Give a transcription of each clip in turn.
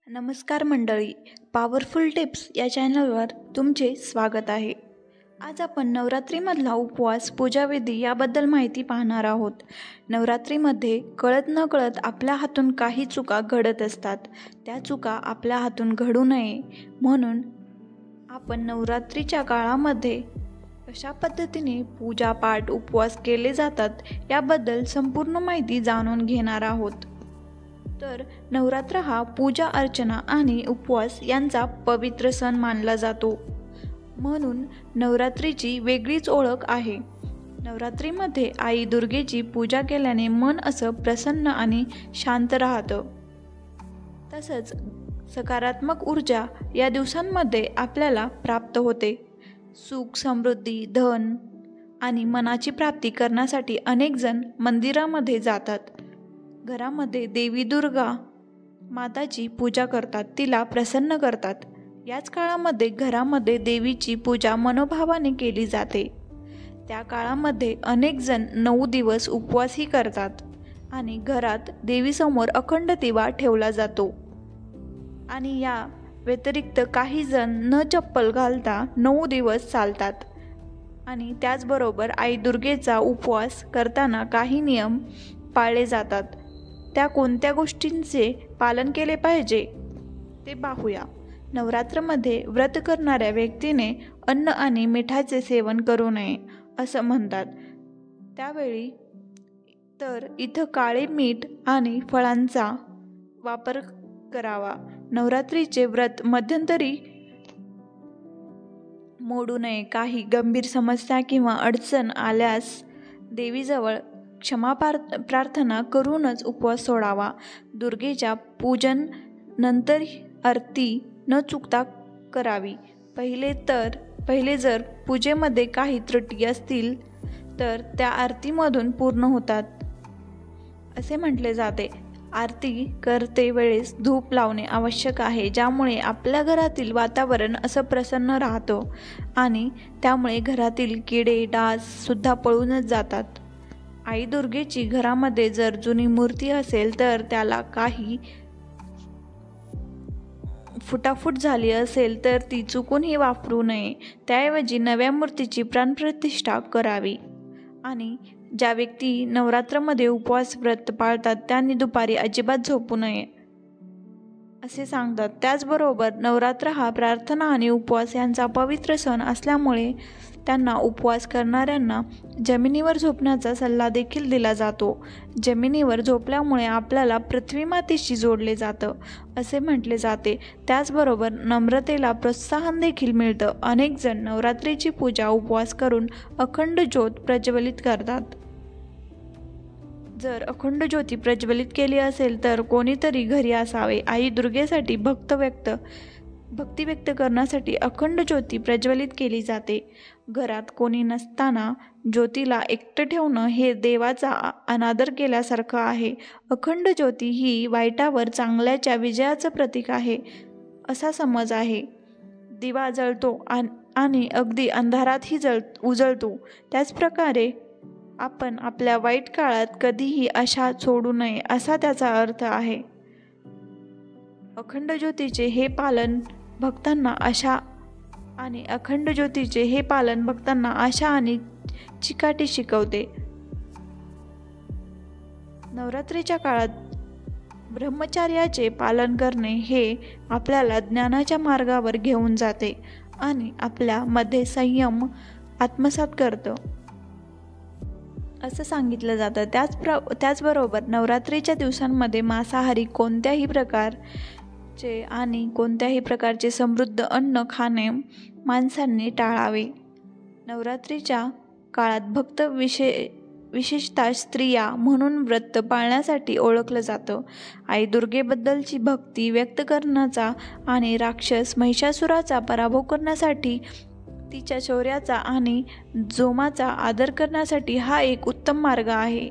नमस्कार मंडळी, powerful tips या चॅनलवर तुमचे स्वागत आहे. आज आपण नवरात्रीमधला उपवास, पूजाविधी याबद्दल माहिती पाहणार आहोत. नवरात्रीमध्ये कळत नकळत आपल्या हातून काही चुका घडत असतात. त्या चुका आपल्या हातून घडू नये म्हणून आपण नवरात्रीच्या काळामध्ये कशा पद्धतीने पूजापाठ, उपवास केले जातात याबद्दल संपूर्ण माहिती जाणून घेणार आहोत. तर नवरात्र हा पूजा अर्चना आणि उपवास यांचा पवित्र सण मानला जातो. म्हणून नवरात्रीची वेगळीच ओळख आहे. नवरात्रीमध्ये आई दुर्गेची पूजा केल्याने मन असं प्रसन्न आणि शांत राहतं. तसंच सकारात्मक ऊर्जा या दिवसांमध्ये आपल्याला प्राप्त होते. सुख, समृद्धी, धन आणि मनाची प्राप्ती करण्यासाठी अनेक जण मंदिरामध्ये जातात. घरामध्ये देवी दुर्गा माताची पूजा करतात, तिला प्रसन्न करतात. याच काळामध्ये घरामध्ये देवीची पूजा मनोभावाने केली जाते. त्या काळामध्ये अनेक जण 9 दिवस उपवासही करतात आणि घरात देवीसमोर अखंड दिवा ठेवला जातो. आणि या व्यतिरिक्त काही जण न चप्पल घालता 9 दिवस चालतात. आणि त्याचबरोबर आई दुर्गेचा उपवास करताना काही नियम पाळले जातात. त्या कोणत्या गोष्टींचे पालन केले पाहिजे ते पाहूया. नवरात्रमध्ये व्रत करणाऱ्या व्यक्तीने अन्न आणि मिठाचे सेवन करू नये असं म्हणतात. त्यावेळी तर इथं काळे मीठ आणि फळांचा वापर करावा. नवरात्रीचे व्रत मध्यंतरी मोडू नये. काही गंभीर समस्या किंवा अडचण आल्यास देवीजवळ क्षमा प्रार्थना करूनच उपवास सोडावा. दुर्गेच्या पूजन नंतर आरती न चुकता करावी. पहिले जर पूजेमध्ये काही त्रुटी असतील तर त्या आरतीमधून पूर्ण होतात असे म्हटले जाते. आरती करते वेळेस धूप लावणे आवश्यक आहे, ज्यामुळे आपल्या घरातील वातावरण असं प्रसन्न राहतं आणि त्यामुळे घरातील किडे डास सुद्धा पळूनच जातात. आई दुर्गेची घरामध्ये जर जुनी मूर्ती असेल तर त्याला काही फुटाफूट झाली असेल तर ती चुकूनही वापरू नये. त्याऐवजी नव्या मूर्तीची प्राणप्रतिष्ठा करावी. आणि ज्या व्यक्ती नवरात्रमध्ये उपवास व्रत पाळतात त्यांनी दुपारी अजिबात झोपू नये असे सांगतात. त्याचबरोबर नवरात्र हा प्रार्थना आणि उपवास यांचा पवित्र सण असल्यामुळे त्यांना उपवास करणाऱ्यांना जमिनीवर झोपण्याचा सल्ला देखील दिला जातो. जमिनीवर झोपल्यामुळे आपल्याला पृथ्वी मातेशी जोडले जातं असे म्हटले जाते. त्याचबरोबर नम्रतेला प्रोत्साहन देखील मिळतं. अनेक जण नवरात्रीची पूजा उपवास करून अखंड ज्योत प्रज्वलित करतात. जर अखंड ज्योती प्रज्वलित केली असेल तर कोणीतरी घरी असावे. आई दुर्गेसाठी भक्ती व्यक्त करण्यासाठी अखंड ज्योती प्रज्वलित केली जाते. घरात कोणी नसताना ज्योतीला एकटं ठेवणं हे देवाचा अनादर केल्यासारखं आहे. अखंड ज्योती ही वाईटावर चांगल्याच्या विजयाचं प्रतीक आहे असा समज आहे. दिवा जळतो आणि अगदी अंधारातही उजळतो. त्याचप्रकारे आपण आपल्या वाईट काळात कधीही आशा सोडू नये असा त्याचा अर्थ आहे. अखंड ज्योतीचे हे पालन भक्तांना आशा आणि चिकाटी शिकवते. नवरात्रीच्या काळात ब्रह्मचर्याचे पालन करणे हे आपल्याला ज्ञानाच्या मार्गावर घेऊन जाते आणि आपल्यामध्ये संयम आत्मसात करतं असं सांगितलं जातं. त्याचबरोबर नवरात्रीच्या दिवसांमध्ये मांसाहारी कोणत्याही प्रकारचे समृद्ध अन्न खाणे माणसांनी टाळावे. नवरात्रीच्या काळात भक्त विशेषतः स्त्रिया म्हणून व्रत पाळण्यासाठी ओळखलं जातं. आई दुर्गेबद्दलची भक्ती व्यक्त करण्याचा आणि राक्षस महिषासुराचा पराभव करण्यासाठी तिच्या शौर्याचा आणि जोमाचा आदर करण्यासाठी हा एक उत्तम मार्ग आहे.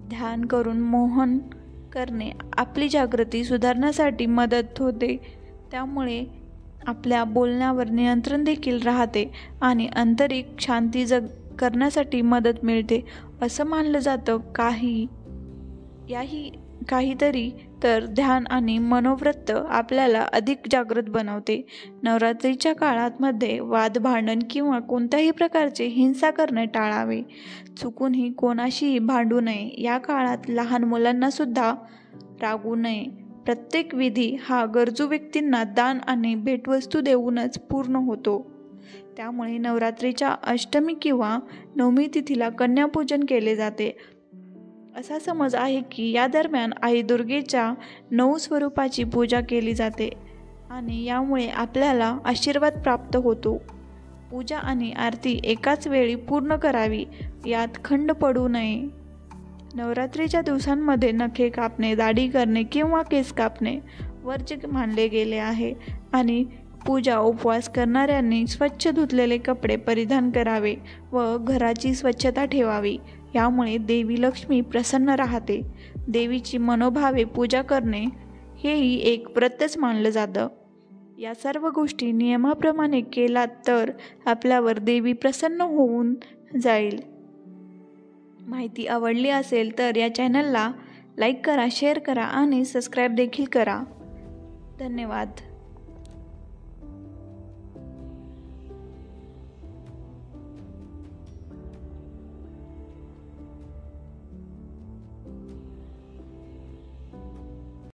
ध्यान करून मोहन करणे आपली जागृती सुधारण्यासाठी मदत होते. त्यामुळे आपल्या बोलण्यावर नियंत्रण देखील राहते आणि आंतरिक शांती करण्यासाठी मदत मिळते असं मानलं जातं. काहीतरी तर ध्यान आणि मनोव्रत आपल्याला अधिक जागृत बनवते. नवरात्रीच्या काळात वाद, भांडण किंवा कोणत्याही प्रकारचे हिंसा करणे टाळावे. चुकूनही कोणाशीही भांडू नये. या काळात लहान मुलांनासुद्धा रागवू नये. प्रत्येक विधी हा गरजू व्यक्तींना दान आणि भेटवस्तू देऊनच पूर्ण होतो. त्यामुळे नवरात्रीच्या अष्टमी किंवा नवमी तिथीला कन्यापूजन केले जाते. असा समज आहे की या दरम्यान आई दुर्गेच्या 9 स्वरूपाची पूजा केली जाते आणि यामुळे आपल्याला आशीर्वाद प्राप्त होतो. पूजा आणि आरती एकाच वेळी पूर्ण करावी, यात खंड पडू नये. नवरात्रीच्या दिवसांमध्ये नखे कापणे, दाढी करणे किंवा केस कापणे वर्ज्य मानले गेले आहे आणि पूजा उपवास करणाऱ्यांनी स्वच्छ धुतलेले कपडे परिधान करावे व घराची स्वच्छता ठेवावी. यामुळे देवी लक्ष्मी प्रसन्न राहते. देवीची मनोभावे पूजा करणे हेही एक व्रतच मानलं जातं. या सर्व गोष्टी नियमाप्रमाणे केलात तर आपल्यावर देवी प्रसन्न होऊन जाईल. माहिती आवडली असेल तर या चॅनलला लाईक करा, शेअर करा आणि सबस्क्राईब देखील करा. धन्यवाद.